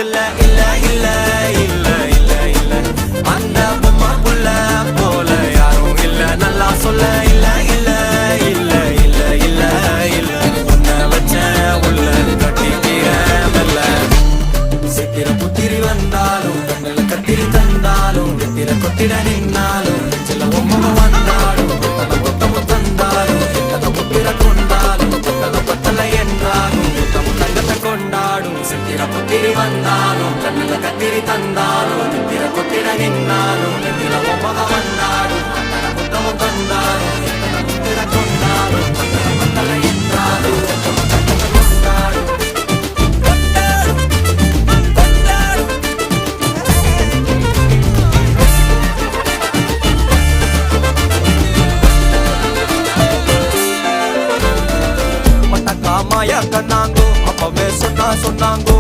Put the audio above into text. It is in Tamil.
பக்கத்துல இல்ல இல்ல இல்ல இல்ல இல்ல அந்த பொம்மை புள்ள போல யாரும் இல்ல நல்லா சொல்ல இல்ல இல்ல இல்ல இல்ல இல்ல இல்ல உன்னை வச்ச உள்ள கட்டிக்கிற மெல்ல சித்திர புத்திரி வந்தாலும் கண்ணுல கத்திரி தந்தாலும் நித்திர கொத்திட நின்னாலும் சில ஒம்மகம் வந்தாலும் கொத்தமும் தந்தாலும் புத்திர கொண்டாலும் பத்தலை என்றாலும் தங்கத்தை கொண்டாடும் சித்திர புத்திரி வந்தாலும் கண்ணுல கத்திரி தந்தாலும் நித்திர கொத்திட நின்னாலும் நித்திர ஒம்மகம் வந்தாலும் புத்தமும் தந்தாலும் புத்திர கொண்டாடும் பத்தலை என்றாலும் கொண்டாடும் மாயா கண்ணாங்கோ அப்பவே சொன்னாங்கோ